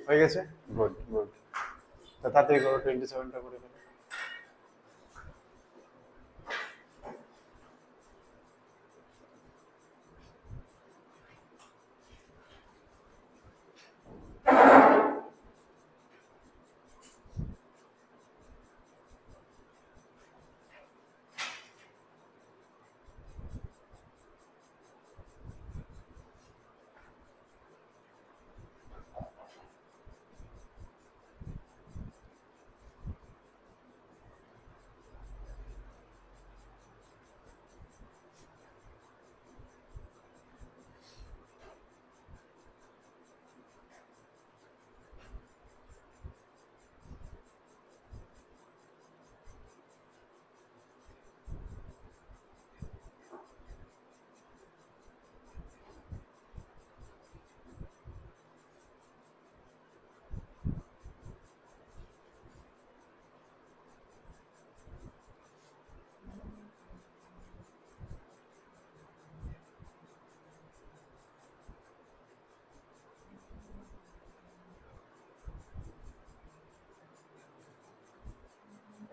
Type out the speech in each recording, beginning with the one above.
হয়ে গেছে, good good. তাড়াতাড়ি করো, 27টা করে ফেলো।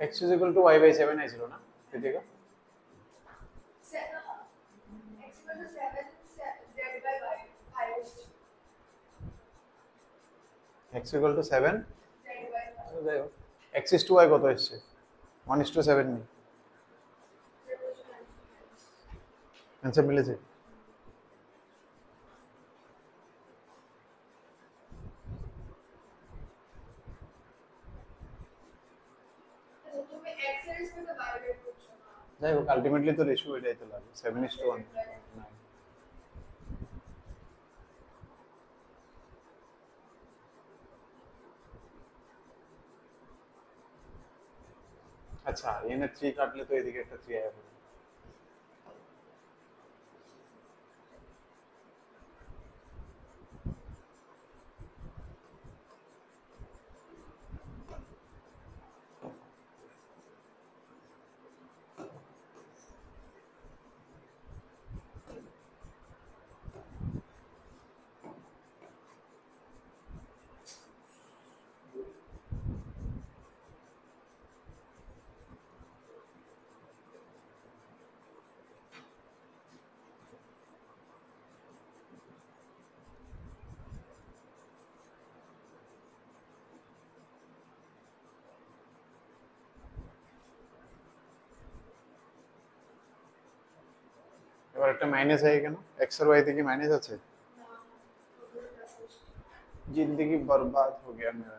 x is equal to y by 7 আইছিল না Krittika? x equal to 7 x is to y কত এসছে? 1:7 নেই, आंसर মিলেছে। যাই হোক, আলটিমেটলি তো রেশিও এটাই তো লাগে, 7:1। আচ্ছা, এখানে 3 কাটলে তো এদিকে একটা 3 আসবে। এবার একটা মাইনাস है কেন? x और y থেকে মাইনাস আছে, जिंदगी बर्बाद हो गया मेरा।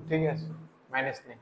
ঠিক আছে, মাইনাস নেই।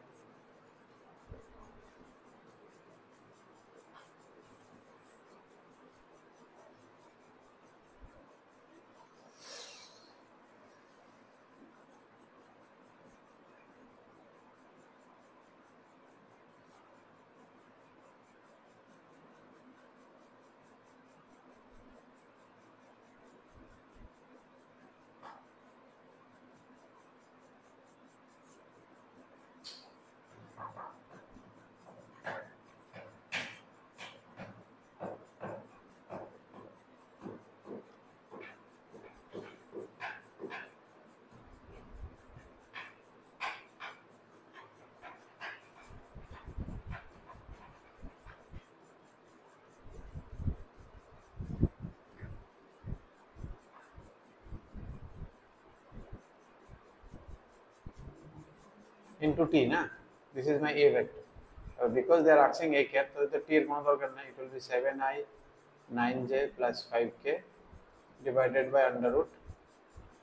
into t না, this is my a vector, because they are asking a cap, so the t এর কোনো দরকার নাই, it will be 7i 9j plus 5k divided by under root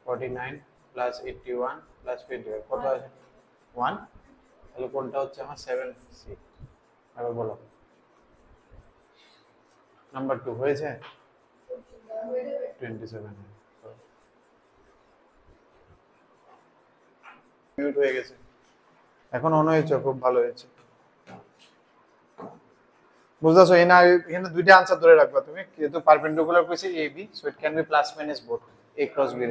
49 plus 81 plus 25 কত আছে 1, তাহলে কোনটা হচ্ছে আমার 7c। এবার বলো নাম্বার 2 হয়েছে 27। মিউট হয়ে গেছে, এখন অন হয়েছে, খুব ভালো হয়েছে। বুঝতেছো, এখানে দুইটা আনসার ধরে রাখবা তুমি, যেহেতু পারপেন্ডিকুলার কইছে a b, so it can be plus minus both a cross b.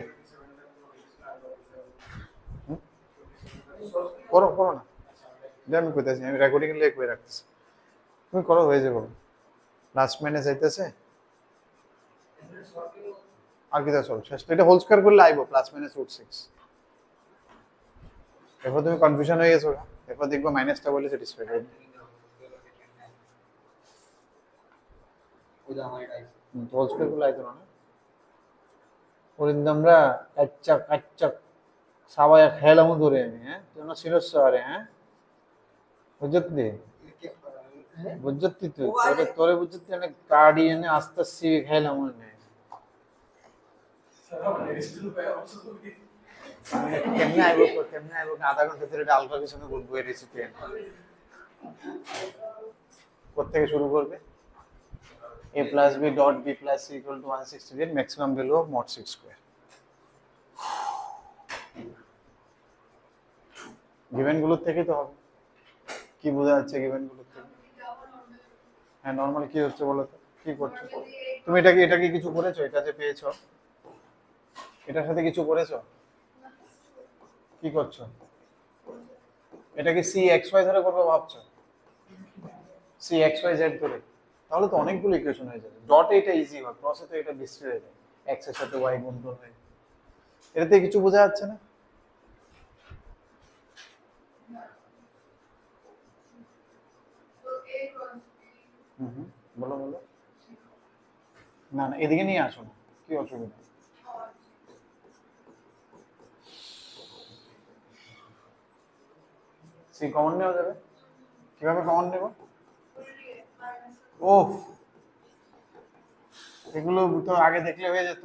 করো করো না, যে আমি কইতাছি, আমি রেকর্ডিং এর লিখে রাখতেছি, তুমি করো, হয়ে যাবে। লাস্ট মাইনাস যাইতেছে, আর কি সলভ শেষ। এটা হোল স্কয়ার করলে আইবো প্লাস মাইনাস রুট 6। এরপর তুমি কনফিউশন হয়ে গেছো, এরপর দেখবো মাইনাসটা বলে স্যাটিসফাইড হবে। হোল স্কয়ার করলে আইতো না। ওরিন্দমরা কাচ্চা কাচ্চা সাবায়া খেলাম ধরে আমি, হ্যাঁ যেন সিরস সারে, হ্যাঁ বুঝতি বুঝতি তুই তোরে তোরে বুঝতি না, কার্ডি এনে আস্তে আস্তে খেলাম না। কেমনে আইবো আধা ঘন্টা ধরে আলফা পিছনে ঘুরবো এর রেসিপি। কোত্থেকে শুরু করবে? a plus b dot b plus c equal to 168, maximum value of mod 6 square. Given গুলোর থেকে তো হবে। কি বোঝা যাচ্ছে গিভেন গুলোর থেকে? হ্যাঁ নরমাল কি হচ্ছে বলো তো, কি করছো তুমি? এটা কি কিছু করেছো? এটা যে পেয়েছো এটার সাথে কিছু করেছো? কি করছো? এটা কি সি এক্স ওয়াই ধরে করবে ভাবছো? সি এক্স ওয়াই জেড ধরে? তাহলে তো অনেকগুলো ইকুয়েশন হয়ে যাবে। ডটে এটা ইজি হয়, ক্রসে তো এটা বিশ্রী হয়ে যায়, এক্স এর সাথে ওয়াই গুণ করবে। এটাতে কিছু বোঝা যাচ্ছে না? বলো বলো। না না এদিকে নিয়ে আসো না, কি অসুবিধা? সি কমন নেওয়া যাবে, কিভাবে কমন নেব? ওহ এগুলো তো আগে দেখলে হয়ে যেত।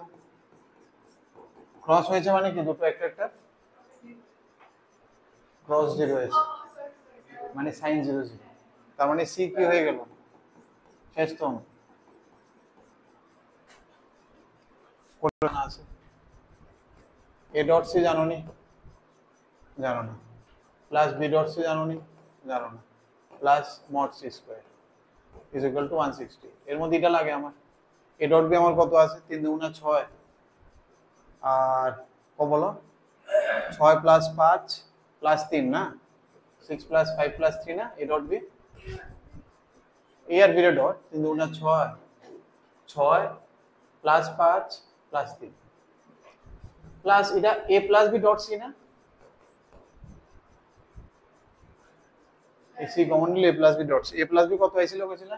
ক্রস হয়েছে মানে কি দুটো একটা একটা ক্রস জিরো হয়েছে মানে সাইন 0 0, তার মানে সি কি হয়ে গেল? শেষ তো না আছে। এ ডট সি জানো নি? জানো না। প্লাস বি ডট সি জানো নি? জানো না। Plus mod c square is equal to 160। এর মধ্যে এটা লাগে আমার। এ ডট বি আমার কত আছে? 3 2 6 আর কত বলো? 6 প্লাস 5 প্লাস 3 না, 6 প্লাস 5 প্লাস 3 না। এ ডট বি এ আর বি এর ডট 3 2 6 6 প্লাস 5 প্লাস 3 প্লাস এটা a plus b dot c না। সি কমন নিলে a plus b dot c. A plus b কত হয়েছিল কইছিল?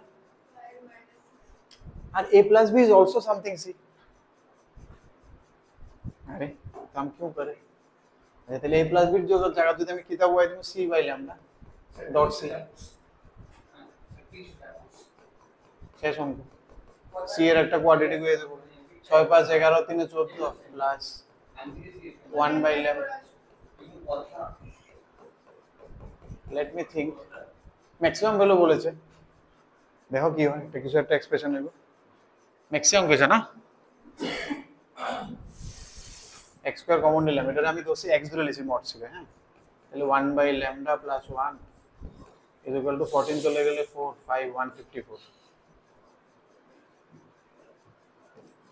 আর a plus b is also something c. আরে কাম क्यों করে? তাহলে a প্লাস b এর জায়গা যদি আমি কিতাব ওয়াই দিমু c by lambda dot c. শেষ অঙ্ক। c এর একটা কোয়াড্রেটিক হয়ে যাবে 6 5 11 3 14 plus 1 by lambda. Let me think. Maximum value বলেছে, দেখো কি হয়। এটা কিছু একটা এক্সপ্রেশন নেব। ম্যাক্সিমাম কইছে না, x স্কয়ার কমন নিলাম, এটা আমি দোষী x ধরে লিখি মড ছিল। হ্যাঁ তাহলে 1 by lambda plus 1 is equal to 14 চলে গেলে 4 5 154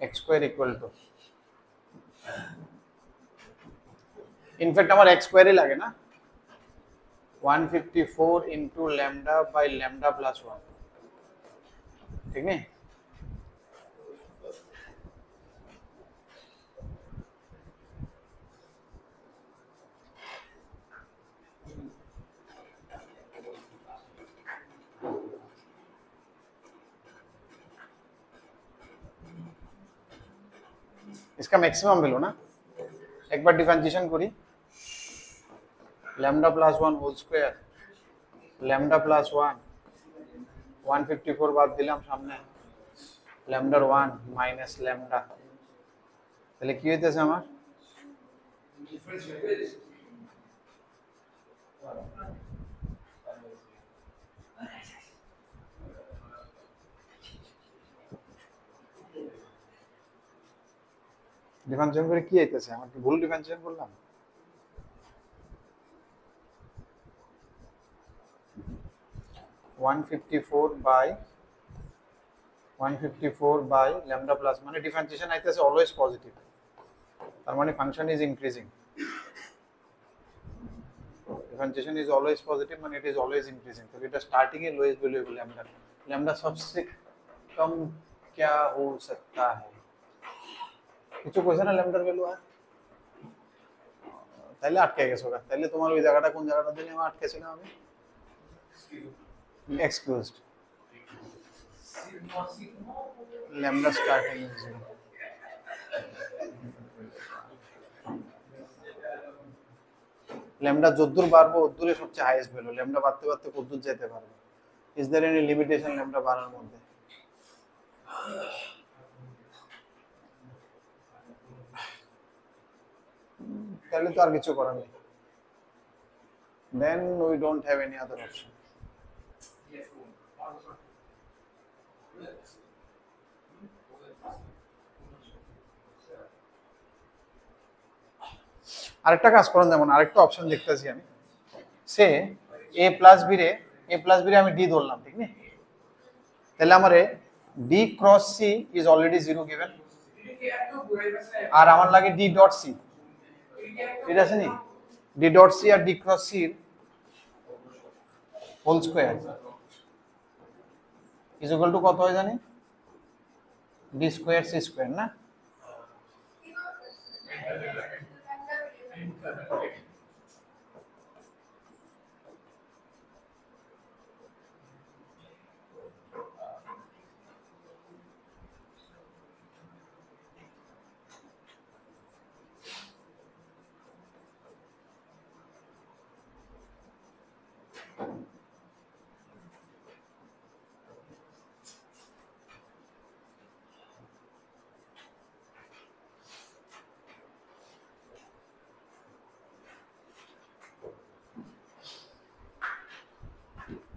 x square equal to, in fact আমার x স্কয়ারই লাগে না, 154 into lambda by lambda plus 1, ঠিক নেই? इसका मैक्सिमम वैल्यू ना, एक बार डिफरेंशिएशन करी। Lambda plus 1 whole square lambda plus 1 154 বাদ দিলাম সামনে, ল্যামডার 1 মাইনাস ল্যামডা, তাহলে কি হইতেছে আমার? ডিফারেন্সিয়েশন করে কি আইতেছে আমার? কি ভুল ডিফারেন্সিয়েশন করলাম? One fifty four by lambda plus, মানে ডিফারেন্সিয়েশন আইতেছে অলওয়েজ পজিটিভ, তার মানে function is increasing. Differentiation is always positive মানে it is always increasing तो এটা स्टार्टिंग এ लोएस्ट वैल्यू है लैम्डा लैम्डा सबसे कम क्या हो सकता है কিছু কইছ না लैम्डाর ভ্যালু আর তাহলে আটকে গেছো গা তাহলে তোমার ওই জায়গাটা কোন জায়গাটা দিলে আমি আটকেছিলাম আমি excused lambda starting is 0 lambda যদ্দূর বাড়বো তদ্দূরই সবচেয়ে হাইয়েস্ট ভ্যালু lambda বাড়তে বাড়তে কতদূর যেতে পারবে is there any limitation lambda বাড়ার মধ্যে তাহলে তো আর কিছু করার নেই then we don't have any other option আরেকটা কাজ করুন যেমন আরেকটা অপশন দেখতেছি আমি সে a প্লাস b রে আমি d ধরলাম ঠিক না তাহলে আমারে d cross c is already 0 given আর আমার লাগে d ডট c এটা আছে নি d ডট c আর d ক্রস c এর whole square is equal to কত হয় জানি d স্কয়ার c স্কয়ার না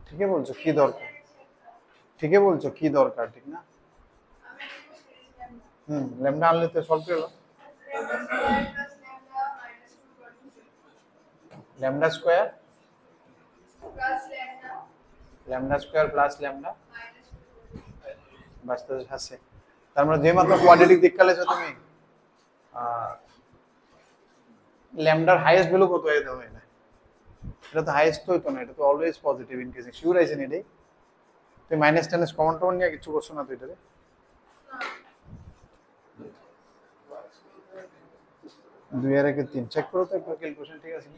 ঠিকই বলছো কি দরকার ঠিকই বলছো কি দরকার ঠিক না ল্যামডা আনলে তো সলভ হলো ল্যামডা স্কয়ার প্লাস ল্যামডা বাস তো আছে তার মানে যে মাত্র কোয়াড্রেটিক দেখালেছো তুমি ল্যামডার হাইয়েস্ট ভ্যালু কত হয়ে যাবে না এটা তো হাইয়েস্ট হইতো না এটা তো অলওয়েজ পজিটিভ ইনক্রিজিং শিওর আইছেন এটাই তুই মাইনাস 10 এর কমন টমন নিয়ে কিছু করছ না তুই এটারে দুই আর একে 3 চেক করো তো একবার ক্যালকুলেশন ঠিক আছে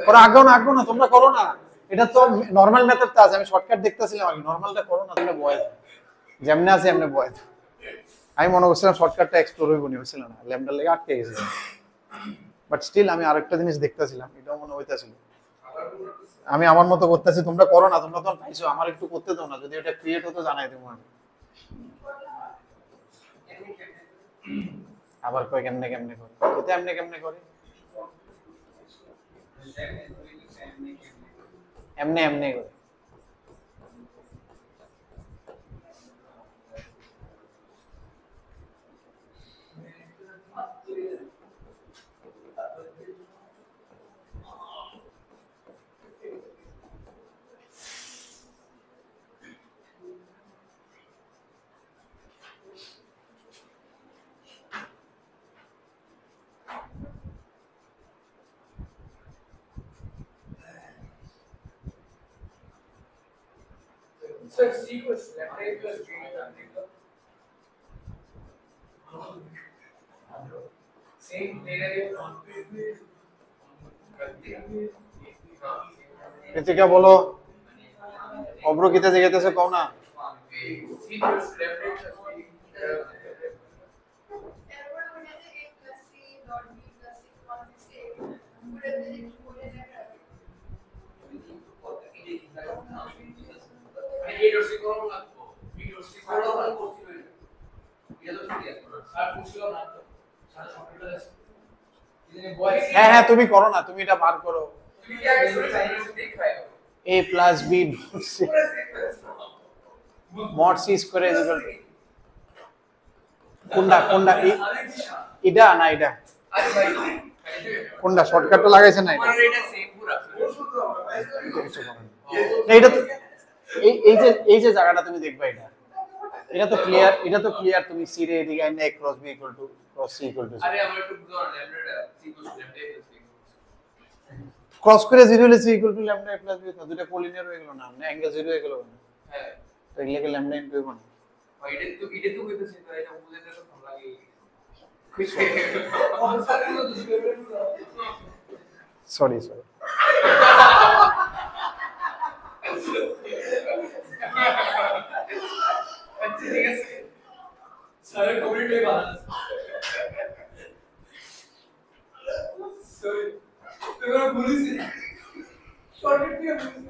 করো আগাও না তোমরা করো না এটা তো নরমাল মেথডটা আছে আমি শর্টকাট দেখতেছিলাম আগে নরমালটা করো না তোমরা বয় যেমনে আছে এমনি বয় আমি মনে করছিলাম শর্টকাটটা এক্সপ্লোর হইব নি হইছিল না ল্যামডা লাগা আটকে গেছে বাট স্টিল আমি আরেকটা জিনিস দেখতেছিলাম এটাও মনে হইতাছিল আমি আমার মতো করতেছি তোমরা করো না তোমরা তো পাইছো আমার একটু করতে দাও না যদি এটা ক্রিয়েট হতো জানাই দেবো আমি আবার কই কেমনে করে এটা কেমনে করে এমনে করে So it's equals lambda plus b same negative এতে কি বলো অব্রকিতে জিজ্ঞাসা কও না c equals lambda plus b হ্যাঁ তুমি করো না তুমি এটা বার করো a plus b mod c square is equal to কোনটা এটা না এটা কোনটা শর্টকাটটা লাগাইছেন না এটা এটা তো এই যে জায়গাটা তুমি দেখবা এটা তো ক্লিয়ার তুমি c রে এদিকে আইনা cross b equal to cross c equal to আরে আমরা একটু বুঝো lambda c equal to lambda plus b cross করে 0 হলে c equal to lambda a plus b তো দুটো কোলিনিয়ার হয়ে গেল না না অ্যাঙ্গেল 0 হয়ে গেল না হ্যাঁ তো এগুলোকে ল্যামডা ইনটু a বানাই এটা তো হইতেছে তো এটা বুঝাইতে তো ভালো লাগে খুশি অবস্থাটা তো দুটো সরি ঠিক আছে স্যার কমেন্টে বানাস সরি তোমরা বলিস শর্টকাট দিয়ে বলিস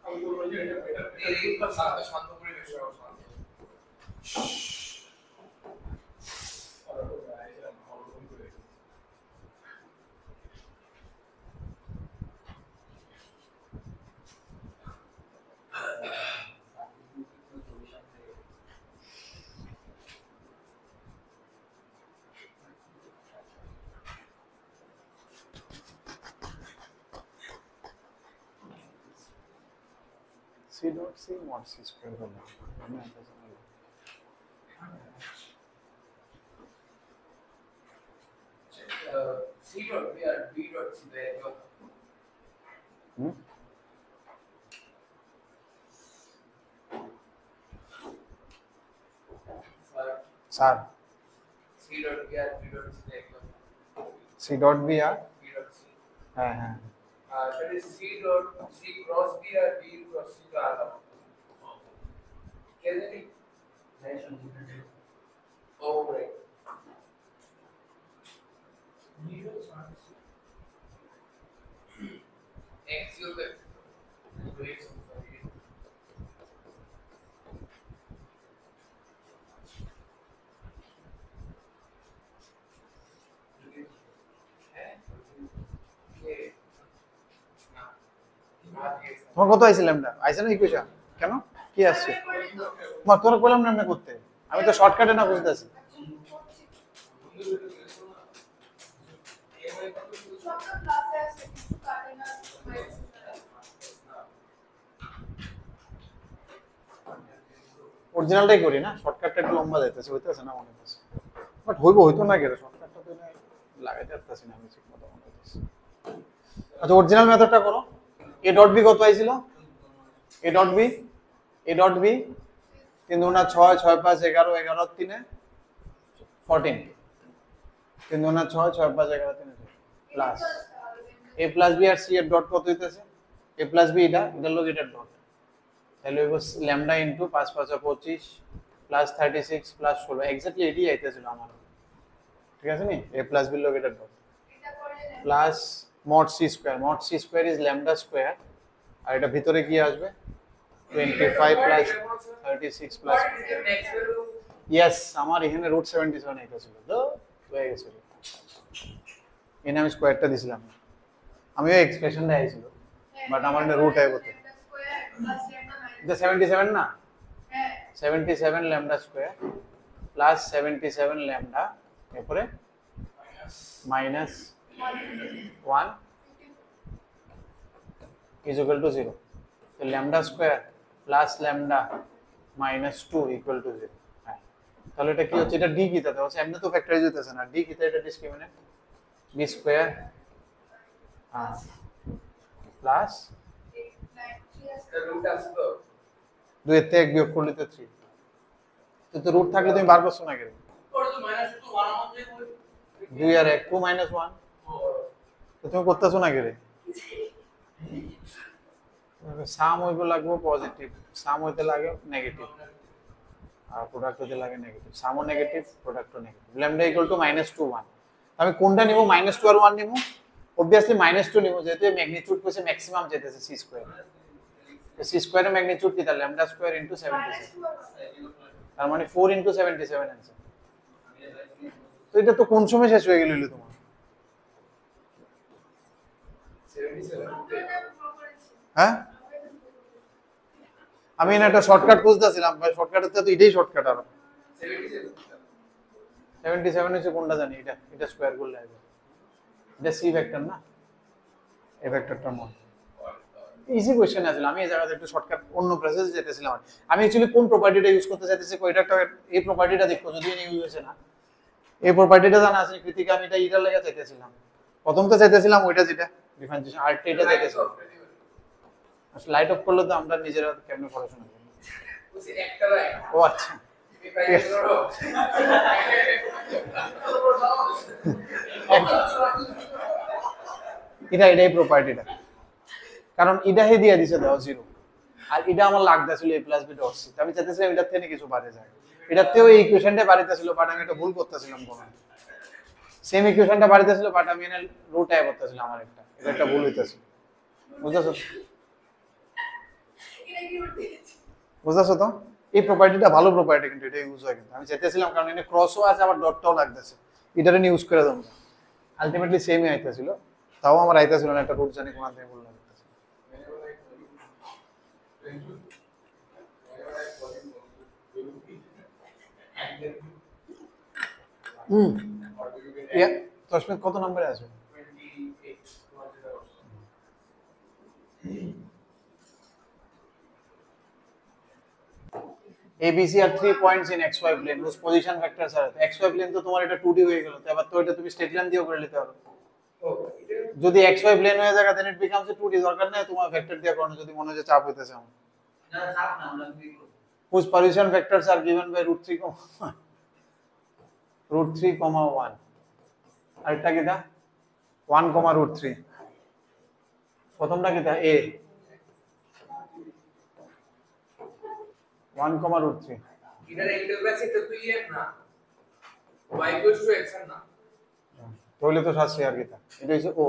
আমি বলবো যে এটা বেটার এই পাশ শান্ত পরিবেশ শান্ত c dot c mod c square করব আমি এটা জানি C dot B আর B dot C তে স্যার C dot B আর B dot C তে c dot b আর B dot C হ্যাঁ হ্যাঁ সেটা C dot C cross B আর B cross C টা আলাদা কে জানি ও রাইট axial vector তোমার কত আইছে ল্যামডা আইছে না ইকুয়েশন কেন কি আসছে মা তোরা কইলাম না আমরা করতে আমি তো শর্টকাটে না বুঝতাছি অরিজিনালটাই করি না শর্টকাটটা একটু লম্বা যাইতেছে হইতেছে না মনে হচ্ছে বাট হইতো না কেন শর্টকাটটা তো না লাগাইতে পারতাছি না আমি ঠিক মতো মনে হচ্ছে আচ্ছা অরিজিনাল মেথডটা করো a ডট b কত আইছিল a ডট b 3 দুনা 6 6 5 11 11 3 14 3 দুনা 6 6 5 11 3 প্লাস a প্লাস b আর c এর ডট কত হইতাছে a প্লাস b এটা লগ এটার ডট তাহলে হইব lambda into 5 5 25 plus 36 plus 16 exactly এটাই আইতেছিল আমার ঠিক আছে নি a প্লাস b লগ এটার dot plus mod c square is lambda square আর এটা ভিতরে কি আসবে 25 প্লাস 36 প্লাস यस আমার এখানে রুট 77 আইতেছিল তো হয়ে গেছে এখানে আমি স্কয়ারটা দিছিলাম আমিও এক্সপ্রেশনটা আইছিল বাট আমার এটা রুট আইবো তো এটা 77 না হ্যাঁ 77 ল্যামডা স্কয়ার প্লাস 77 ল্যামডা এরপরে minus 1 is equal to 0 so lambda square plus lambda minus 2 equal to 0 হ্যাঁ তাহলে এটা কি হচ্ছে এটা d কি তাতে হচ্ছে এমনি তো ফ্যাক্টরাইজ হইতেছে না d কি তাতে এটা discriminant b square plus root আসলো 2 এর থেকে 1 বিয়োগ করলে তো 3 তো রুট থাকলে তুমি বার করছো না কেন পরে তো মাইনাস 2 1 মধ্যে 2 আর 1 2 minus 1 তো তুমি করতেছো না কেন সাম হইব লাগবে পজিটিভ সাম হইতে লাগে নেগেটিভ আর প্রোডাক্ট হইতে লাগে নেগেটিভ সামও নেগেটিভ প্রোডাক্টও নেগেটিভ ল্যামডা ইকুয়াল টু -2 1 আমি কোনটা নিব -2 আর 1 নিব obviously -2 নিব যেহেতু ম্যাগনিটিউড কইছে ম্যাক্সিমাম যেতেছে c স্কয়ার তো c স্কয়ারের ম্যাগনিটিউড কি তাহলে ল্যামডা স্কয়ার ইনটু 77 তার মানে 4 ইনটু 77 आंसर তো এটা তো কোন সময় শেষ হয়ে গেল তোমার 77 হ্যাঁ আমি না একটা শর্টকাট খুঁজতেছিলাম ভাই শর্টকাটের তো এটাই শর্টকাট আর 77 হচ্ছে কোনটা জানি এটা স্কয়ার করলে আসবে এটা সি ভেক্টর না এই ভেক্টরটার মধ্যে ইজি কোশ্চেন আছে আমি এই জায়গাতে একটু শর্টকাট অন্য প্রসেস যেতেছিলাম আমি অ্যাকচুয়ালি কোন প্রপার্টিটা ইউজ করতে চাইতেছি কয়টা একটা এই প্রপার্টিটা দেখো যদি ইউজ হচ্ছে না এই প্রপার্টিটা জানা আছে কৃতিকা আমি এটা ইটার লাগা চাইতেছিলাম প্রথম তো চাইতেছিলাম ওইটা যেটা ডিফারেন্সিয়েশন আরেকটা এটা চাইতেছিলাম আসলে লাইট অফ করলে তো আমরা নিজেরা কেমনে পড়াশোনা করি ও আচ্ছা এটাই প্রপার্টিটা কারণ এটা হে দিয়ে দিছে দাও 0 আর এটা আমার লাগতেছিল a plus b dot c আমি চাইতেছিলাম এটার থেকে কিছু বাড়ে যায় এটাতেও এই ইকুয়েশনটা বাড়িতেছিল বাট আমি এটা ভুল করতেছিলাম কোন সেম ইকুয়েশনটা বাড়িতেছিল বাট আমি এর রুট আই করতেছিলাম আমার এটা একটা ভুল হইতাছিল বুঝছো বুঝছো তো এই প্রপার্টিটা ভালো প্রপার্টি কিন্তু এটা ইউজ হয় কিন্তু আমি চাইতেছিলাম কারণ এখানে ক্রসও আছে আবার ডটটাও লাগতেছে এটারে ইউজ করে দাও আলটিমেটলি সেমই আইতাছিল তাও আমার আইতাছিল না একটা রুট জানি কোন থেকে বললাম তসমিত কত নম্বরে আছে ABC are 3 points in XY plane whose position vectors are XY plane তো তোমার এটা 2D হয়ে গেল তো এবার তো এটা তুমি স্ট্রেট লাইন দিয়েও করে নিতে পারো যদি XY plane হয়ে যায় then it becomes a 2D দরকার নাই তোমার ভেক্টর দিয়ে করো যদি মনে হয় যে চাপ হইতেছে আমার না চাপ না আমরা কি করব whose position vectors are given by √3, 1 আরেকটা কি দা 1, √3 প্রথমটা কি দা a 1, √3 इधर एंगल वैसे तो ये ना y equals to x না তাহলে তো শাস্ত্রী আর কি তা এটা হচ্ছে o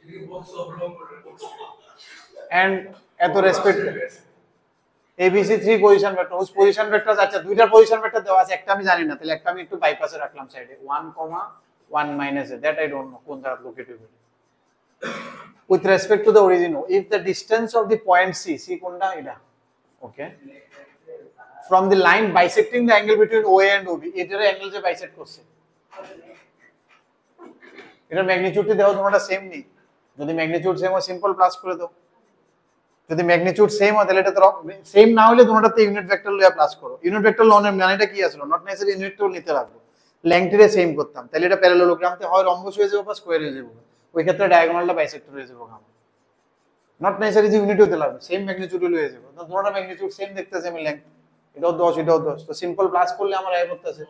ये बहुत प्रॉब्लम कर and এত respect ABC 3 position vector whose position vectors আচ্ছা দুইটার পজিশন ভেক্টর দেওয়া আছে একটা আমি জানি না তাহলে একটা আমি একটু বাইপাসে রাখলাম সাইডে 1, 1 minus a that I don't know কোন জায়গা located with respect to the origin if the distance of the point C কোনটা এটা okay from the line bisecting the angle between OA and OB এটার অ্যাঙ্গেল যে bisect করছে এটার ম্যাগনিটিউডটি দেওয়া তোমরা সেম নেই যদি ম্যাগনিটিউড সেম হয় সিম্পল প্লাস করে দাও যদি ম্যাগনিটিউড সেম হয় তাহলে এটা তো সেম না হলে তোমরাতে ইউনিট ভেক্টর লইয়া প্লাস করো ইউনিট ভেক্টর লনের মানেটা কি আসলো নট নেসেসারি ইউনিট টুল নিতে লাগবে লেংথে সেম করতাম তাহলে এটা প্যারালেলোগ্রামতে হয় রম্বস হয়ে যাবে বা স্কয়ার হয়ে যাবে ওই ক্ষেত্রে ডায়াগোনালটা বাইসেক্টর হয়ে যাবে নট নেসেসারি যে ইউনিট হতে লাগবে সেম ম্যাগনিটিউড হয়ে যাবে তো তোমরা ম্যাগনিটিউড সেম দেখতেছে আমি লেংথ এটাও 10 এটাও 10 তো সিম্পল প্লাস করলে আমার আই করতেছে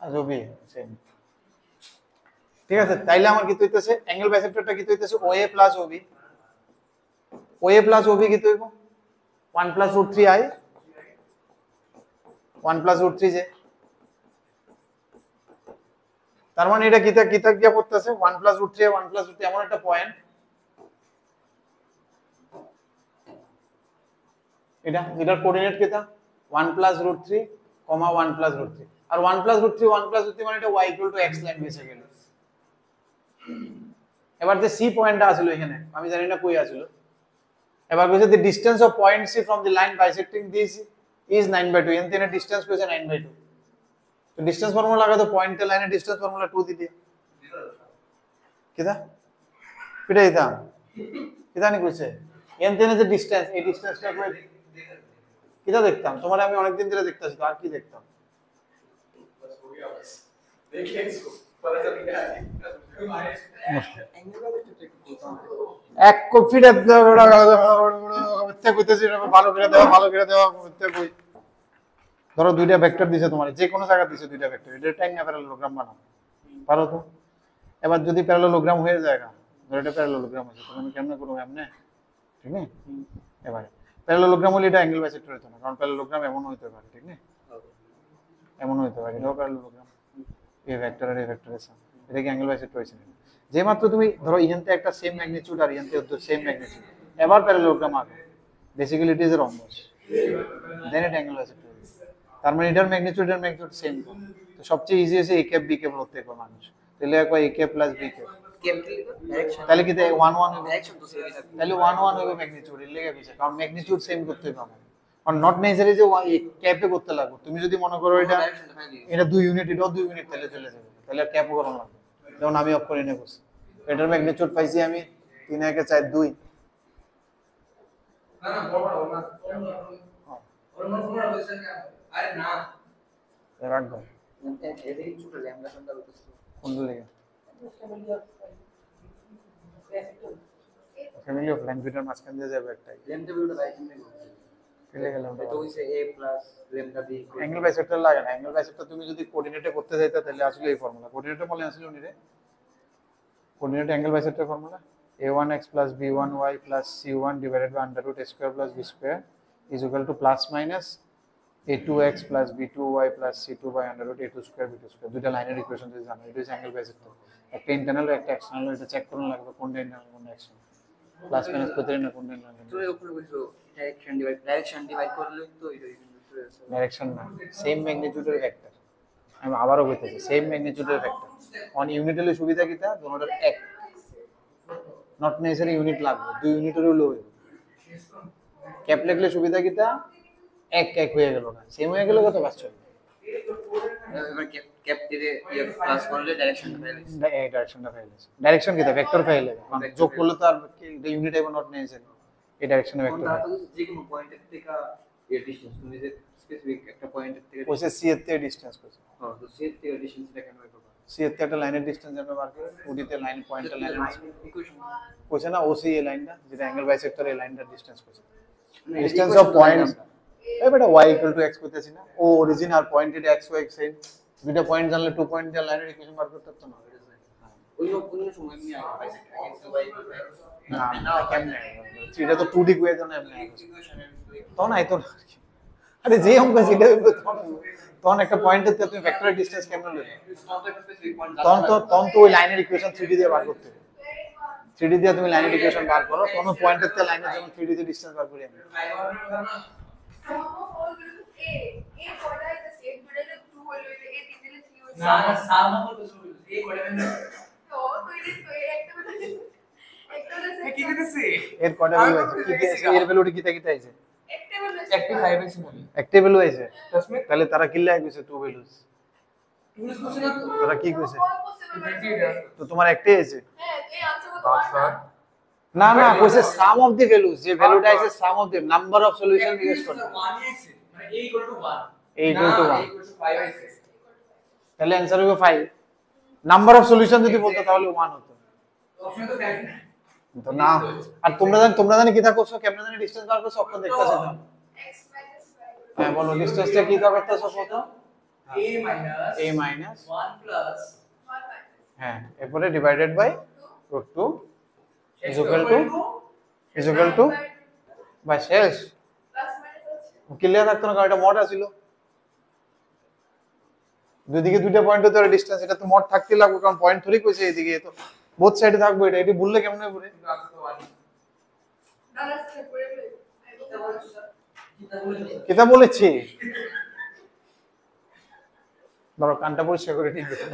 আজবি সেম ঠিক আছে তাইলে আমার কি হইতেছে অ্যাঙ্গেল বাইসেক্টরটা কি হইতেছে OA plus OB OA plus OB কি হইব 1 প্লাস √3i 1 প্লাস √3 যে তার মানে এটা কিতা কিতা গিয়া পড়তেছে 1 প্লাস √3 1 প্লাস √3 এমন একটা পয়েন্ট এটার কোঅর্ডিনেট কিতা 1 প্লাস √3, 1 প্লাস √3 আর 1 প্লাস √3 1 প্লাস √3 মানে এটা y x লাইন বেসে গেল এবার যে সি পয়েন্টটা আছিল এখানে আমি জানি না কই আছিল এবার কইছে the distance of point C from the line bisecting this is 9/2 N তেনে ডিসটেন্স কইছে 9/2 তো ডিসটেন্স ফর্মুলা লাগা তো পয়েন্টের লাইনের ডিসটেন্স ফর্মুলা 2 দিতে কিদা পিটা দিতাম কিদা নি কইছে এন তেনে যে ডিসটেন্স এই ডিসটেন্সটা কই কিদা দেখতাম তোমার আমি অনেক দিন ধরে দেখতাছি তো আর কি দেখতাম बस हो गया बस देखिए इसको पता चल गया এক কপিটা কইতেছি ভালো করে দেওয়া কই ধরো দুইটা ভেক্টর দিছে তোমার যে কোনো জায়গা দিছে দুইটা ভেক্টর এটা টাইম না প্যারালেলোগ্রাম বানাও পারো তো এবার যদি প্যারালেলোগ্রাম হয়ে যায় ধরো এটা প্যারালেলোগ্রাম আছে তুমি কেমনে করবে এমনে ঠিক আছে এবারে প্যারালেলোগ্রাম হলে এটা অ্যাঙ্গেল বাইসেক্টর হতো না কারণ প্যারালেলোগ্রাম এমন হইতে পারে ঠিক না এমন হইতে পারে এটাও প্যারালেলোগ্রাম এই ভেক্টর আর এই ভেক্টরের সাম এটা কি অ্যাঙ্গেল বাইসেক্টর হইছে না যে মাত্র তুমি ধরো ইহানতে একটা সেম ম্যাগনিটিউড আর ইহানতে সেম ম্যাগনিটিউড এবার প্যারালেলোগ্রাম হবে basically it is a rhombus then it angle bisector তার মানে এটার ম্যাগনিটিউড এর ম্যাগনিটিউড সেম তো সবচেয়ে ইজি আছে a ক্যাপ b ক্যাপ প্রত্যেক মানুষ তাহলে একবার a cap plus b cap তাহলে কি 1 1 হবে ডাইরেকশন তো সেম তাহলে 1 1 হবে ম্যাগনিটিউড এর লেগে গেছে কারণ ম্যাগনিটিউড সেম করতে হবে আর নট নেসেসারি যে ক্যাপে করতে লাগবে তুমি যদি মনে করো এটা 2 ইউনিট এটাও 2 ইউনিট তাহলে চলে যাবে তাহলে ক্যাপও করানো লাগবে যেমন আমি অফ করে নেবো এটার ম্যাগনিটিউড পাইছি আমি 3 1 4 2 না না বড় না ওর মনে ফর্মুলা বলছেন আরে না রাখবো এদিকে ছোট ল্যামডা সংখ্যা হচ্ছে কোন লেগে ফ্যামিলি অফ লাইন দুইটার মাঝখান দিয়ে যাবে একটাই ল্যামডা বিটা বাই চিন্তা করতে ফেলে গেলাম এটা হইছে a plus lambda b angle bisector লাগে না অ্যাঙ্গেল বাইসেক্টর তুমি যদি কোঅর্ডিনেটে করতে যাইতা তাহলে আসলে এই ফর্মুলা কোঅর্ডিনেটে বলে আসলে উনি রে coordinate angle bisector formula a1x plus b1y plus c1 divided by under root a square plus b square is equal to plus minus a2x plus b2y plus c2 by under root a2 square b2 square দুইটা লাইনের equation যদি জানো এটা হচ্ছে angle bisector একটা internal আর একটা external এটা check করুন লাগবে কোনটা ইন্টারনাল কোনটা এক্সটার্নাল প্লাস মাইনাস করতে না কোনটা ইন্টারনাল তো ওখানে বলছো ডাইরেকশন ডিভাইড করলে তো এটা ডাইরেকশন না সেম ম্যাগনিটিউডের ভেক্টর আমি আবারও বলতেছি সেম ম্যাগনিটিউডের ভেক্টর অন ইউনিট হলে সুবিধা কিটা দুটোর এক নট নেসেসারি ইউনিট লাগবে দুই ইউনিটের হলো ক্যাপ লিখলে সুবিধা কিটা এক এক হয়ে গেল না সেম হয়ে গেল কত পাঁচ চল এবার ক্যাপ দিয়ে প্লাস করলে ডাইরেকশন পেয়ে এই ডাইরেকশনটা ফেল আছে ডাইরেকশন কিটা ভেক্টর ফেল হবে কারণ যোগ করলে তো আর ইউনিট আইব নট নেসেসারি এই ডাইরেকশনে ভেক্টর যে কোনো পয়েন্টের থেকে এর ডিসটেন্স তুমি যে স্পেসিফিক একটা পয়েন্টের থেকে কইছে সি এর থেকে ডিসটেন্স কইছে হ্যাঁ তো সি এর থেকে ডিসটেন্সটা কেন হবে সি এর থেকে একটা লাইনের ডিসটেন্স আমরা বার করি ওডি তে লাইন পয়েন্টার লাইনের ইকুয়েশন কইছে না ওসি এই লাইনটা যেটা অ্যাঙ্গেল বাইসেক্টর এই লাইনটার ডিসটেন্স কইছে ডিসটেন্স অফ পয়েন্টস এই বেটা y x কইতেছি না ও অরিজিন আর পয়েন্টেড x y সেম দুটো পয়েন্ট জানলে 2 পয়েন্ট দিয়ে লাইনের ইকুয়েশন বার করতে পারতো না অন্য সময় আমি আগে বাইসেক্টর না না কেমনে এটা তো 2D কয়ে দাও না এমনি তখন আইতো না আরে যে অঙ্ক সেটা তখন একটা পয়েন্টের থেকে তুমি ভেক্টরের ডিসটেন্স কেমনে লইবে তখন তো ওই লাইনের ইকুয়েশন 3D দিয়ে বার করতে হবে 3D দিয়ে তুমি লাইনের ইকুয়েশন বার করো তখন পয়েন্টের থেকে লাইনের যেমন 3D তে ডিসটেন্স বার করি আমি না না সাম অফ কিছু এই করে না তো এটা কি দিতেছে এর কয়টা ভ্যালু আছে কি কি আছে এর ভ্যালুটি কিটা কিটা আছে একটিভ 5 আছে মানে একটা ভ্যালু আছে দশমিক তাহলে তারা কি লাই কইছে টু ভ্যালুস টুরিস্ট কোশ্চেন না তো তারা কি কইছে এটা তো তোমার একটাই আছে হ্যাঁ এই আনসার কত হয় না না কইছে সাম অফ দি ভ্যালুস যে ভ্যালুটা আছে sum of the number of solution জিজ্ঞেস করে 1 আছে মানে a = 1 a = 1 a = 5 আছে তাহলে आंसर হবে 5 নাম্বার অফ সলিউশন যদি বলতো তাহলে 1 হতো অপশন তো দেখ তো না আর তোমরা জানি কিটা করছো কেমনে জানি ডিসটেন্স বার করছো অক্ষর দেখতাছো না x - 5 হ্যাঁ বলো ডিসটেন্সটা কি করতেছো কত a minus 1 plus 1 হ্যাঁ এরপরে divided by √2 is is equal to by শেষ প্লাস মাইনাস আছে ক্লিয়ার থাকতো না কারণ এটা মড আছিল দুই দিকে দুইটা পয়েন্ট হতে ডিসটেন্স এটা তো মড থাকতে লাগবে কারণ পয়েন্ট ধরেই কইছে এইদিকে তো বোথ সাইডে থাকবে এটা এটি ভুললে কেমনে হবে দাদা সে পড়ে গেল এটা বলছো কিতা বলেছি ধরো কানটা পরিষ্কার করে ঠিক আছে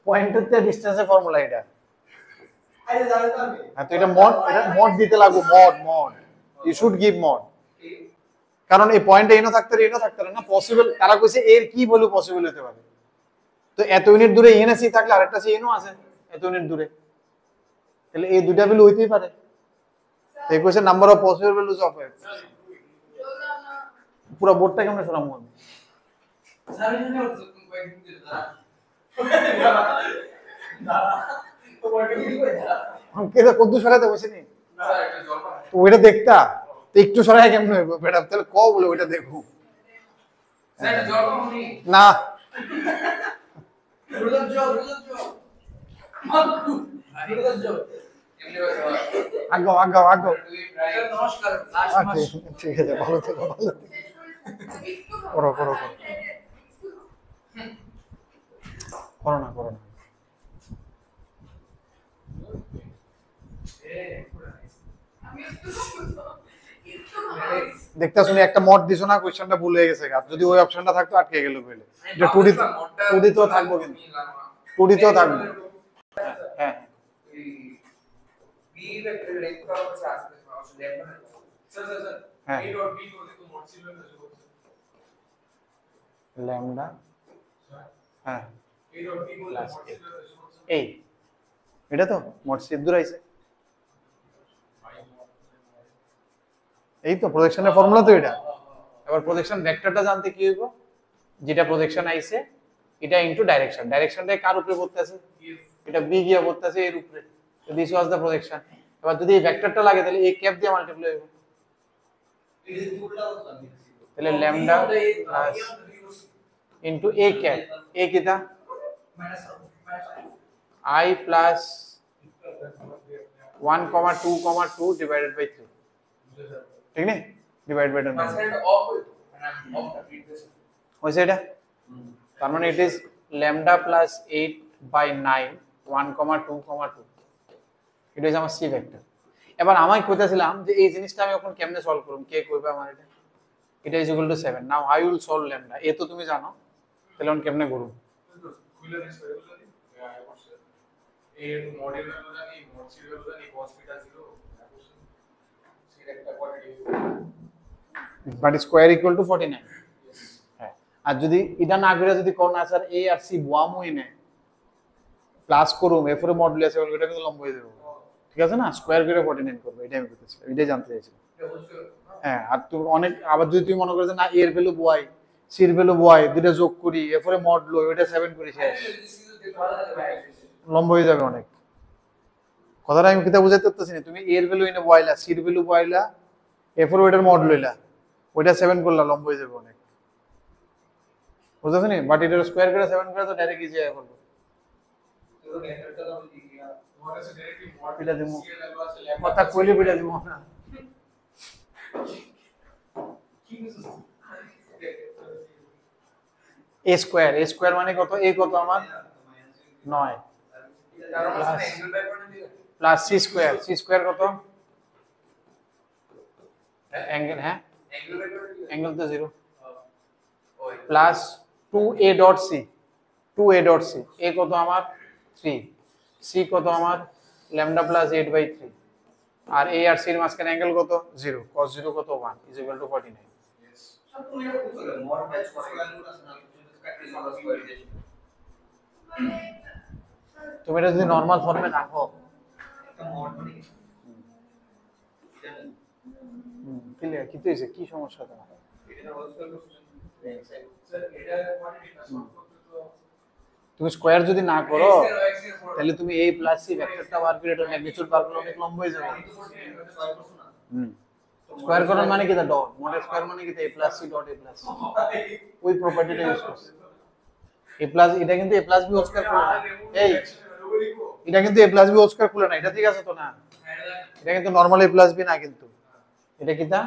পয়েন্টের তে ডিসটেন্সের ফর্মুলা এটা আরে জানো তো আমি হ্যাঁ তো এটা মড দিতে লাগবে mod you should give mod কারণ এই পয়েন্টে এনো থাকতে না পসিবল তারা কইছে এর কি ভ্যালু পসিবল হতে পারে তো এত ইউনিট দূরে এন সি থাকলে আরেকটা সি এনও আছে এত ইউনিট দূরে তাহলে এই দুইটা ভ্যালু হইতেই পারে এই কইছে number of possible values of x বললাম না পুরো বোর্ডটা কেমনে সরামু আমি সারি জানো তো কয়েকদিন দিন দাঁড়া তো বলতে কি কই দাঁড়া আমি কেদা কদ্দু সরাতে বসে নি না এটা জলপা তো ওইটা দেখতা তো একটু সরাই কেমনে হইব বেটা তাহলে ক বলে ওইটা দেখো স্যার জলপা মনি না রুদার জল মাকু রুদার জল এমনি আগো স্যার নমস্কার লাস্ট মাস ঠিক আছে ভালো থেকো করো করো না আমি একটু দেখতা শুনি একটা মড দিছো না কোশ্চেনটা ভুল হয়ে গেছে গাছ যদি ওই অপশনটা থাকতো আটকে গেল কইলে যে 2D তো থাকবো কিন্তু 2D তো থাকবে হ্যাঁ বি ভেক্টর লেখ করা হচ্ছে আসলে অবশ্যই দেখবেন স্যার হ্যাঁ। a ডট বি করলে তো মোড ছিল না যোগ ল্যামডা হ্যাঁ a ডট বি করলে মোড ছিল না যোগ এই এটা তো মোড সেভ দূর আইছে এই তো প্রজেকশনের ফর্মুলা তো এটা এবার প্রজেকশন ভেক্টরটা জানতে কি হইব, যেটা প্রজেকশন আইছে এটা ইনটু ডাইরেকশন, ডাইরেকশনটা কার উপরে পড়তেছে, এটা বি গিয়া পড়তেছে এর উপরে, তো দিস ওয়াজ দ্য প্রজেকশন। এবার যদি এই ভেক্টরটা লাগে তাহলে এই ক্যাপ দিয়ে মাল্টিপ্লাই হইব, তাহলে lambda plus into A cap, এ কিটা I প্লাস 1,2,2 ডিভাইডেড বাই 3, ঠিক না, ডিভাইড বাই 10 হইছে এটা। তার মানে ইট ইজ ল্যামডা প্লাস 8/9 1,2,2, এটা হচ্ছে আমার সি ভেক্টর। এবার আমি কইতাছিলাম যে এই জিনিসটা আমি এখন কেমনে সলভ করব, কে কইবে আমার এটা, এটা is equal to 7। Now I will solve lambda, a তো তুমি জানো, তাহলে এখন কেমনে করব, এর মডেল ভ্যালু জানি, মড সি ভ্যালু জানি, cos থিটা 0 সেটা একটা quantity, but square equal to 49। হ্যাঁ, আর যদি এটা না করে যদি কোন না স্যার এ আর সি বুয়ামু এনে প্লাস করুম এরপরে মডুলাস হবে, এটা কিন্তু লম্ব হয়ে যাবে, ঠিক আছে না, স্কয়ার করে 49 করবে, এটাই আমি বলতেছিলাম, এটাই জানতে চাইছিলাম। হ্যাঁ, আর তুমি অনেক আবার যদি তুমি মনে করো যে না এর ভ্যালু বয় সির ভ্যালু বয় দুটো যোগ করি এরপরে মড লো ওটা 7 করি শেষ, লম্ব হয়ে যাবে অনেক। কথাটা আমি কিতা বুঝাইতে পারতেছি না, তুমি এর ভ্যালু এনে বয়লা সির ভ্যালু বয়লা এরপরে ওইটার মড লইলা ওইটা 7 করলা, লম্ব হয়ে যাবে অনেক, বুঝতেছ নি। বাট এটার স্কয়ার করে 7 করে তো ডাইরেক্ট ইজি হয়ে পড়বে, তোমার কাছে ডাইরেক্টলি মড এটা দিমু। সি এর ভ্যালু আছে ল্যামডা কথা কইলে বিটা দিব না, কি বুঝছ এ স্কয়ার মানে কত, এ কত আমার 9 তার মানে অ্যাঙ্গেল বাই করে দিলে প্লাস সি স্কয়ার কত অ্যাঙ্গেল, হ্যাঁ অ্যাঙ্গেল বাই করে দিলে অ্যাঙ্গেল তো 0 ওই plus 2a dot c, 2a dot c, a কত আমার 3, সি কত আমার ল্যামডা প্লাস 8/3, আর এ আর সি এর মাঝখানে অ্যাঙ্গেল কত 0, cos 0 কত 1 ইজ ইকুয়াল টু 49। তুমি এটা বুঝছো মড বাই স্কয়ার রুট আছে না, তুমি তো প্র্যাকটিস করো স্কয়ার দিয়েছো, তুমি এটা যদি নরমাল ফর্মে রাখো, একটা মড মানে কি জানেন, ক্লিয়ার কি হইছে, কি সমস্যা তোমার, এটা হোল স্কয়ার করছেন স্যার এটা কোয়ান্টিটি না সলভ করতে তো তুমি স্কয়ার যদি না করো x এর পর তাহলে তুমি a প্লাস সি ভেক্টরটা বার করে এটার ম্যাগনিটিউড বার করলে অনেক লম্বা হয়ে যাবে। স্কয়ার করছো না, স্কয়ার করার মানে কি, ডট মডেল স্কয়ার মানে কি, a plus C dot a plus, ওই প্রপার্টিটা ইউজ করছে। a প্লাস এটা কিন্তু a plus b whole square খুলে না, এই এটা কিন্তু a plus b whole square খুলে না, এটা ঠিক আছে তো না, এটা কিন্তু নরমাল a প্লাস b না, কিন্তু এটা কিটা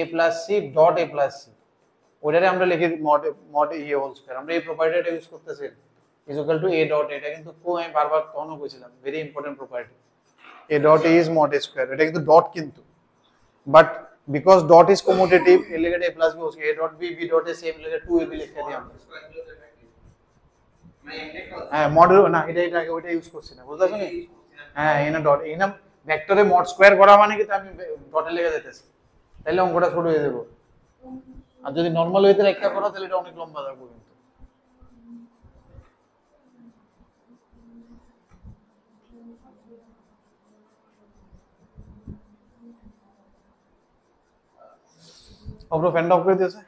a plus C dot a plus C, ওটারে আমরা লিখি মড মড ইয়ে হোল স্কয়ার, আমরা এই প্রপার্টিটা ইউজ করতেছি is equal to a dot, এটা কিন্তু কো আমি বারবার তখনও কইছিলাম very important property, a dot is mod square, এটা কিন্তু ডট কিন্তু, but because dot is commutative এর লেগে a plus b whole square, a dot b b dot A same লেগে 2ab লিখে দিই আমরা। স্কয়ার গুলো তো প্র্যাকটিস মানে এমনি কাজ, হ্যাঁ মড না এটা ওইটা ইউজ করছি না, বুঝতে পারছো? হ্যাঁ এনা ডট এনা ভেক্টরে মড স্কয়ার করা মানে কি আমি ডটে লেগে যেতেছি, তাহলে অঙ্কটা ছোট হয়ে যাবে, আর যদি নরমাল ওয়েতে একটা করো তাহলে এটা অনেক লম্বা যাবে কিন্তু। ওপরে ফ্যানটা অফ করে দিয়েছে,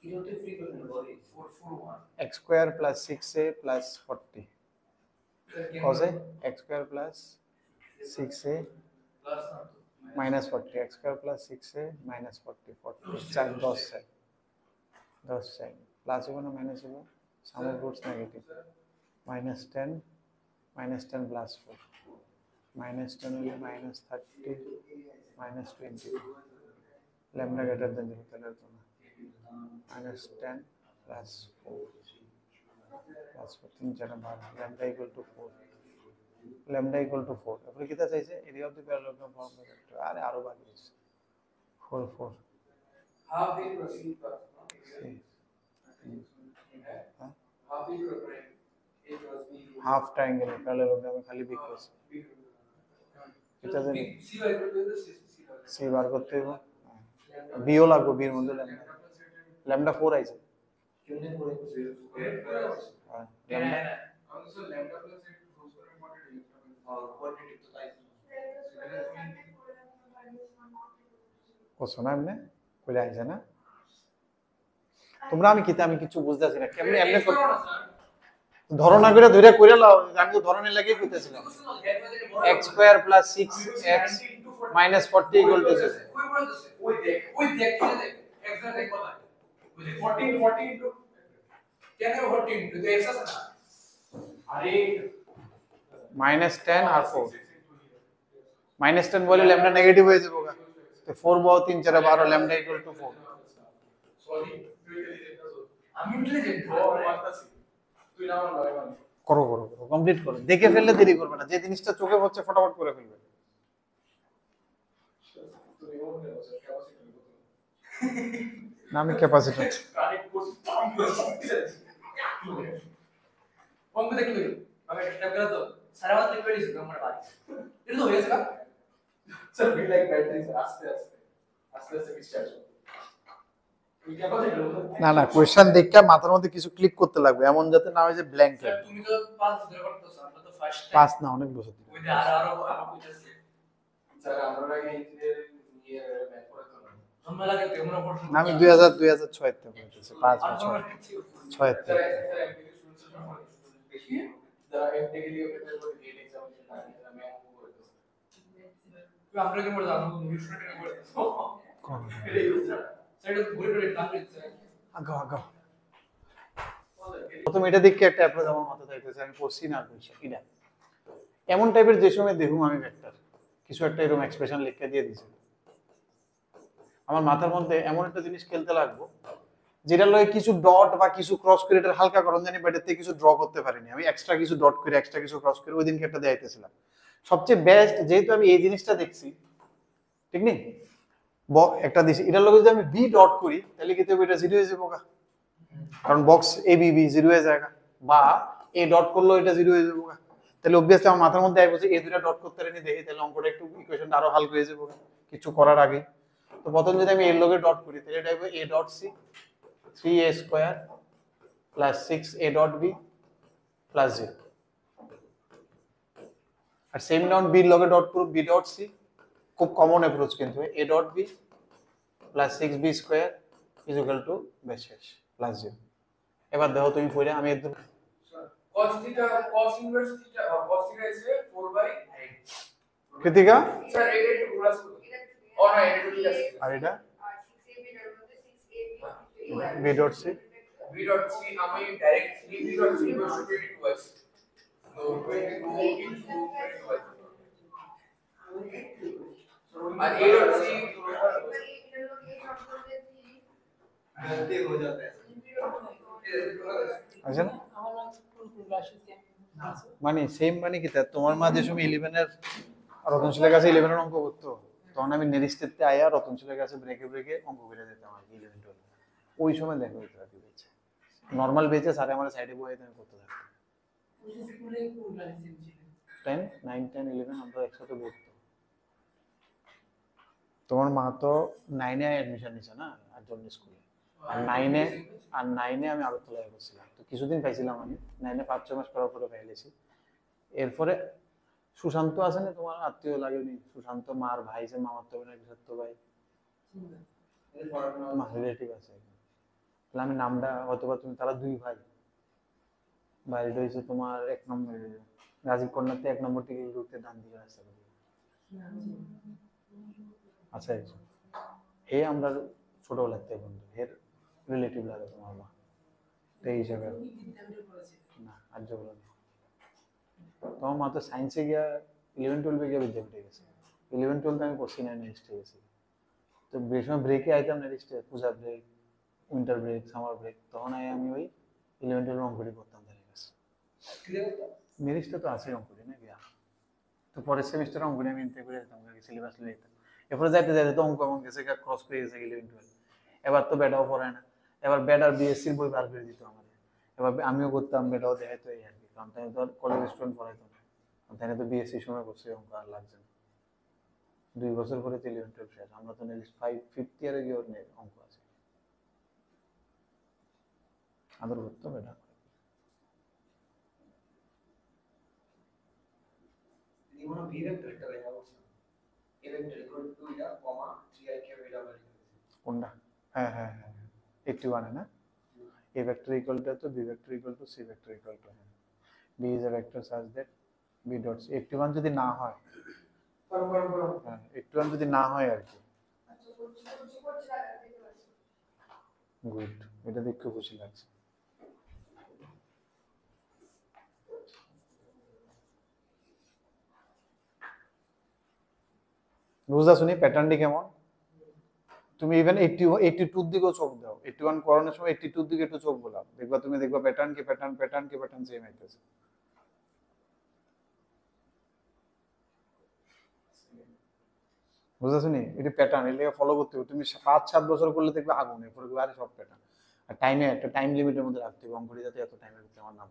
ইরোতে ফ্রি করে বলি 441 x square plus 6a plus 40 cos a x square plus 6a plus না minus 40, x square plus 6a minus 40, 40 চার 10 চাই 10 চাই, প্লাস হবে না মাইনাস হবে, sum of roots negative, minus 10 plus 4 minus 10 হলে minus 30 minus 20, lambda greater than 0 তাহলে তো না, minus 10 plus 4 plus 4 3 4 12, lambda equal to 4, lambda equal to 4, আপনি কিটা চাইছে area of the parallelogram form vector, আরে আরো বাকি আছে 4 4 হাফ ইকুয়াল সি প্লাস হ্যাঁ হাফ ইকুয়াল হাফ ট্রায়াঙ্গেলের প্যারালেলোগ্রামে খালি বিগ করছি এটা জানি সি বাই করতে তো সি সি বার করতে হবে বিও লাগবে বির মধ্যে ল্যামডা 4 আইছে কেমনে করে কিছু ল্যামডা আমি তো ল্যামডা প্লাস এর হোল স্কয়ার কোয়ান্টিটি কোয়ান্টিটি তো তাই কোসো না এমনি কইলে আইছে না তোমরা আমি কিছু বুঝতাছি না কেমনে এমনি ধরো না করে ধরে কইরা লাও আমি তো ধরনের লাগেই কইতেছিলাম x square plus 6x minus 40 equal to 0 ওই দেখ চলে দেখ এক্সাক্ট দেখ কথা ওই 14 ইনটু কেন 14 ইনটু তো এক্স আছে না আরে minus 10 আর 4 minus 10 বলে ল্যামডা নেগেটিভ হয়ে যাবে তো 4 বাও 3 4 12 ল্যামডা ইকুয়াল টু 4 সরি আমি ইন্টেলিজেন্ট মারতাছি তুই না আমার লয় মানে করো কমপ্লিট করো দেখে ফেললে দেরি করবে না যে জিনিসটা চোখে পড়ছে ফটাফট করে ফেলবে তুই ওর নে ক্যাপাসিটি না আমি ক্যাপাসিটর কানেক্ট করছি অঙ্ক দেখলি আমি একটা করে তো সারা রাত লিখে দিছি আমার বাড়ি এটা তো হয়েছে না স্যার বি লাইক ব্যাটারিজ আস্তে আস্তে স্টার্ট তুই ক্যাপাসিটি না কোশ্চেন দেখে মাথার মধ্যে কিছু ক্লিক করতে লাগবে এমন যাতে না হয় যে ব্ল্যাঙ্ক স্যার তুমি তো 5 ধরে করতেছ আমরা তো ফার্স্ট টাইম পাস না অনেক বছর ওই যে আরো আমার কইতাছে স্যার আমরা আগে ইঞ্জিনিয়ারিং নিয়ে ম্যাথ পড়াতো না আমরা লাগে তেমন অপরচুনিটি না আমি 2006 তে পড়েছি 5 বছর 6 তে স্যার এমপিকে স্টুডেন্টস বেশি যারা এমপিকে দিয়ে প্রিপেয়ার করে গেট এক্সামিনেশন না যারা ম্যাথ করতেছে আমরা কি বলতে আমরা নিউ স্টুডেন্ট করতেছি এটা ইউজ স্যার এটা ঘুরে ঘুরে কাজ করতে আগো প্রথমে এটা দেখে একটা অ্যাপ্রোচ আমার মাথায় থাকতেছে আমি পড়ছি না বুঝছি এটা এমন টাইপের যে সময় দেখুম আমি ভেক্টর কিছু একটা এরকম এক্সপ্রেশন লিখে দিয়ে দিয়েছি আমার মাথার মধ্যে এমন একটা জিনিস খেলতে লাগবো যেটা লয় কিছু ডট বা কিছু ক্রস করে এটা হালকা করণ জানি বাট এতে কিছু ড্র করতে পারিনি আমি এক্সট্রা কিছু ডট করে এক্সট্রা কিছু ক্রস করে ওই দিনকে একটা দেখাইতেছিলাম সবচেয়ে বেস্ট যেহেতু আমি এই জিনিসটা দেখছি ঠিক নেই একটা দিছি এটার লগে যদি আমি বি ডট করি তাহলে কি তো এটা 0 হয়ে যাবে কারণ বক্স এ বি বি 0 হয়ে যায়গা বা এ ডট করলেও এটা 0 হয়ে যাবে তাহলে অবভিয়াসলি আমার মাথার মধ্যে আইবো যে এই দুটো ডট করতে রেনি দেখি তাহলে অঙ্কটা একটু ইকুয়েশনটা আরো হালকা হয়ে যাবে কিছু করার আগে তো প্রথম যদি আমি এর লগে ডট করি তাহলে এটা হবে a dot c 3a square plus 6a dot b plus 0 আর সেম নন b এর লগে ডট করব b ডট c খুব কমন অ্যাপ্রোচ কিন্তু a dot b plus 6b square is equal to base শেষ প্লাস 0 এবার দেখো তুমি পড়ে আমি একদম cos theta cos inverse theta cos theta is 4/9 Krittika sir এটা একটু প্লাস ও না এটা ঠিক আছে আর এটা 6ab এর মধ্যে 6ab b dot c b dot c আমি direct b dot c equals to 22 আছে তো 22 into 22 আছে আর a dot c गलती हो जाता है আচ্ছা না মানে সেম মানে কি তা তোমার মা যে সময় 11 এর রতনশীলের কাছে 11 এর অঙ্ক করতো তখন আমি নেরিস্টেতে আয়া রতনশীলের কাছে ব্রেকে অঙ্ক করে দিতাম আর 11 12 ওই সময় দেখো এটা কি হচ্ছে নরমাল বেচে সাথে আমার সাইডে বসে আমি করতে থাকতাম 10 9 10 11 আমরা একসাথে পড়তো তোমার মা তো 9 এ অ্যাডমিশন নিছে না আটজন স্কুলে আর 9 এ আমি আগরতলায় বসছিলাম তো কিছুদিন পাইছিলাম আমি 9 এ 5-6 মাস পর পরে পাইলেছি এরপরে সুশান্ত আছে না তোমার আত্মীয় লাগেনি সুশান্ত মার ভাই যে মামার তো না বিশাত্ত ভাই মা রিলেটিভ আছে তাহলে আমি নামটা অথবা তুমি তারা দুই ভাই বাড়িটা হয়েছে তোমার 1 নম্বর গাজী কন্যাতে 1 নম্বর থেকে ঢুকতে ডান দিকে রাস্তা আচ্ছা হে আমরা ছোটবেলার থেকে বন্ধু এর রিলেটিভ লাগে তোমার মা এই হিসাবে না আর্য বলে তোমার মা তো সায়েন্সে গিয়া 11-12 গিয়া বিদ্যাপীঠে গেছে 11-12 আমি পড়ছি না নেক্সট গেছি তো বেশ সময় ব্রেকে আইতাম নেক্সটে Puja break winter break summer break তখন আমি ওই 11-12 অঙ্কটি পড়তাম তাদের কাছে নেক্সটে তো আছে অঙ্কটি না গিয়া তো পরের সেমিস্টারে অঙ্কটি আমি এনতে করে যেতাম সিলেবাস লিয়ে যেতাম এরপরে যাইতে যাইতে তো অঙ্ক এমন গেছে ক্রস করে গেছে 11-12 এবার তো বেটাও পড়ায় না এবার বেটার বিএসসির বই বার করে দিত আমাদের এবার আমিও করতাম বেটাও দেখাইতো এই আর কি কারণ তাই তো কলেজ স্টুডেন্ট পড়াইতো না, তাই তো বিএসসি সময় করছে অঙ্ক আর লাগছে না, 2 বছর পরে তো 11-12 শেষ, আমরা তো নেক্সট 5th ইয়ারে গিয়ে ওর অঙ্ক আছে আদর করতে হবে এটা। কোনো ভি ভেক্টর একটা লেখা আছে a ভেক্টর ইকুয়াল টু এটা কমা 3ik এটা আমরা লিখেছি কোনটা? হ্যাঁ হ্যাঁ হ্যাঁ 81 না, a vector equal to b vector equal to c vector equal to b is a vector such that b dot c 81 যদি না হয়, হ্যাঁ 81 যদি না হয় আর কি, আচ্ছা করছি লাগাতে পারছি। গুড, এটা দেখে খুশি লাগছে। বুঝতে শুনি প্যাটার্নটি কেমন? তুমি ইভেন 82 দিকেও চোখ দাও, 81 করানোর সময় 82 দিকে একটু চোখ বোলাও, দেখবা তুমি দেখবা প্যাটার্ন কি প্যাটার্ন সেম হইতেছে। বুঝতে শুনি এটা প্যাটার্ন, এর লেগে ফলো করতে হবে, তুমি 5-7 বছর করলে দেখবে আগুন, এরপরে আরে সব প্যাটার্ন। আর টাইমে একটা টাইম লিমিটের মধ্যে রাখতে হবে, অঙ্কটি যাতে এত টাইমের ভিতরে আমার নাম